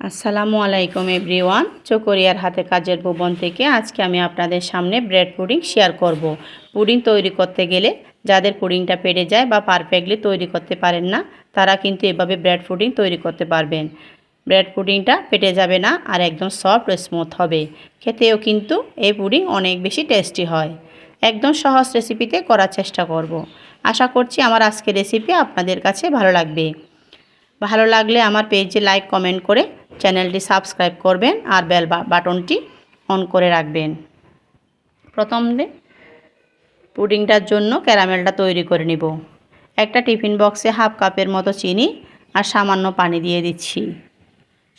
আসসালামু আলাইকুম এভরিওয়ান। চকরিয়ার হাতে কাজের ভুবন থেকে আজকে আমি আপনাদের সামনে ব্রেড পুডিং শেয়ার করব। পুডিং তৈরি করতে গেলে যাদের পুডিংটা পেটে যায় বা পারফেক্টলি তৈরি করতে পারেন না, তারা কিন্তু এভাবে ব্রেড পুডিং তৈরি করতে পারবেন। ব্রেড পুডিংটা পেটে যাবে না আর একদম সফট ও স্মুথ হবে। খেতেও কিন্তু এই পুডিং অনেক বেশি টেস্টি হয়। একদম সহজ রেসিপিতে করার চেষ্টা করব। আশা করছি আমার আজকের রেসিপি আপনাদের কাছে ভালো লাগবে। ভালো লাগলে আমার পেজে লাইক কমেন্ট করে চ্যানেলটি সাবস্ক্রাইব করবেন আর বেল বাটনটি অন করে রাখবেন। প্রথমে পুডিংটার জন্য ক্যারামেলটা তৈরি করে নিব। একটা টিফিন বক্সে হাফ কাপের মতো চিনি আর সামান্য পানি দিয়ে দিচ্ছি।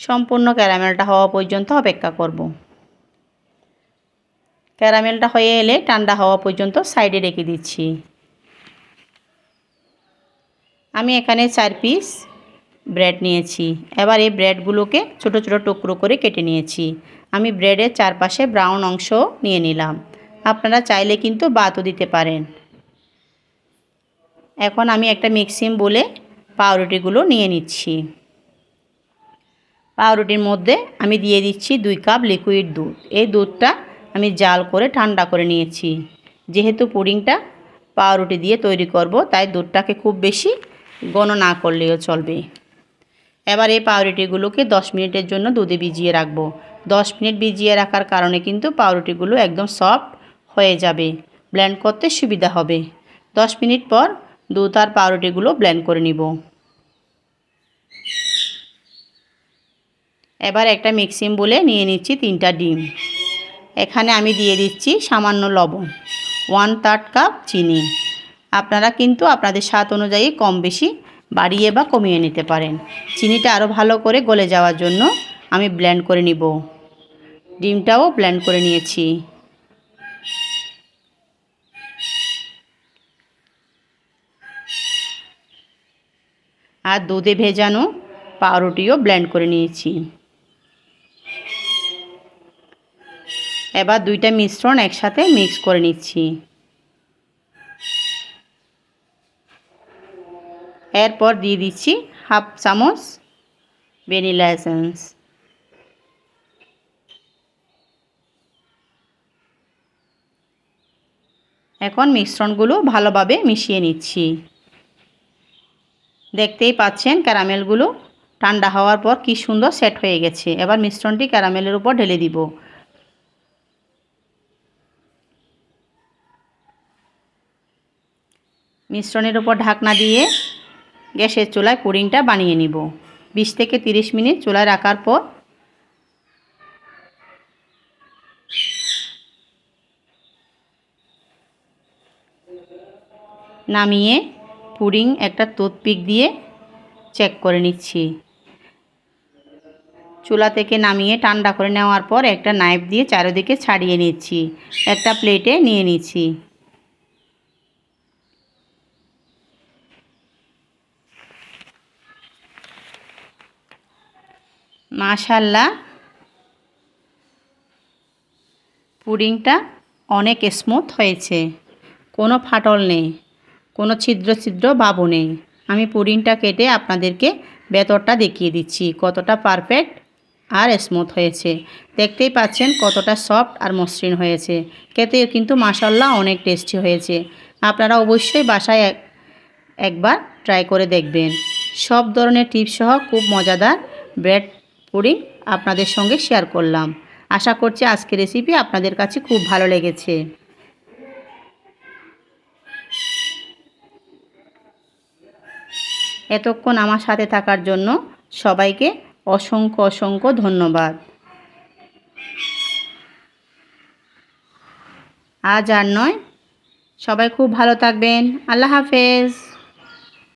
সম্পূর্ণ ক্যারামেলটা হওয়া পর্যন্ত অপেক্ষা করব। ক্যারামেলটা হয়ে এলে ঠান্ডা হওয়া পর্যন্ত সাইডে রেখে দিচ্ছি। আমি এখানে 4 পিস ব্রেড নিয়েছি। এবার এই ব্রেডগুলোকে ছোট ছোট টুকরো করে কেটে নিয়েছি। আমি ব্রেডের চারপাশে ব্রাউন অংশ নিয়ে নিলাম। আপনারা চাইলে কিন্তু বাদও দিতে পারেন। এখন আমি একটা মিক্সিং বলে পাউরুটিগুলো নিয়ে নিচ্ছি। পাউরুটির মধ্যে আমি দিয়ে দিচ্ছি 2 কাপ লিকুইড দুধ। এই দুধটা আমি জাল করে ঠান্ডা করে নিয়েছি। যেহেতু পুডিংটা পাউরুটি দিয়ে তৈরি করব, তাই দুধটাকে খুব বেশি ঘন না করলেও চলবে। এবার এই পাউরুটিগুলোকে 10 মিনিটের জন্য দুধে ভিজিয়ে রাখবো। 10 মিনিট ভিজিয়ে রাখার কারণে কিন্তু পাউরুটিগুলো একদম সফট হয়ে যাবে, ব্লেন্ড করতে সুবিধা হবে। 10 মিনিট পর দুধ আর পাউরুটিগুলো ব্লেন্ড করে নিব। এবার একটা মিক্সিং বলে নিয়ে নিচ্ছি 3টা ডিম। এখানে আমি দিয়ে দিচ্ছি সামান্য লবণ, 1/3 কাপ চিনি। আপনারা কিন্তু আপনাদের স্বাদ অনুযায়ী কম বেশি বাড়িয়ে বা কমিয়ে নিতে পারেন। চিনিটা আরও ভালো করে গলে যাওয়ার জন্য আমি ব্লেন্ড করে নিব। ডিমটাও ব্লেন্ড করে নিয়েছি। আর দুধে ভেজানো পাউরুটিও ব্লেন্ড করে নিয়েছি। এবার 2টা মিশ্রণ একসাথে মিক্স করে নিচ্ছি। এরপর দিয়ে দিচ্ছি হাফ চামচ ভ্যানিলা এসেন্স। এখন মিশ্রণগুলো ভালোভাবে মিশিয়ে নিচ্ছি। দেখতেই পাচ্ছেন ক্যারামেলগুলো ঠান্ডা হওয়ার পর কি সুন্দর সেট হয়ে গেছে। এবার মিশ্রণটি ক্যারামেলের উপর ঢেলে দিব। মিশ্রণের উপর ঢাকনা দিয়ে গ্যাসের চুলায় পুডিংটা বানিয়ে নিব। 20 থেকে 30 মিনিট চুলায় রাখার পর নামিয়ে পুডিং একটা টুথপিক দিয়ে চেক করে নিচ্ছি। চুলা থেকে নামিয়ে ঠান্ডা করে নেওয়ার পর একটা নাইফ দিয়ে চারিদিকে ছাড়িয়ে নিচ্ছি। একটা প্লেটে নিয়ে নিচ্ছি। মাশাআল্লাহ, পুডিংটা অনেক স্মুথ হয়েছে। কোনো ফাটল নেই, কোনো ছিদ্র ছিদ্র ভাবও নেই। আমি পুডিংটা কেটে আপনাদেরকে ভেতরটা দেখিয়ে দিচ্ছি কতটা পারফেক্ট আর স্মুথ হয়েছে। দেখতেই পাচ্ছেন কতটা সফট আর মসৃণ হয়েছে। খেতেও কিন্তু মাশাআল্লাহ অনেক টেস্টি হয়েছে। আপনারা অবশ্যই বাসায় একবার ট্রাই করে দেখবেন। সব ধরনের টিপস সহ খুব মজাদার ব্রেড পুডিং আপনাদের সঙ্গে শেয়ার করলাম। আশা করছি আজকের রেসিপি আপনাদের কাছে খুব ভালো লেগেছে। এতক্ষণ আমার সাথে থাকার জন্য সবাইকে অসংখ্য অসংখ্য ধন্যবাদ। আজ আর নয়, সবাই খুব ভালো থাকবেন। আল্লাহ হাফেজ।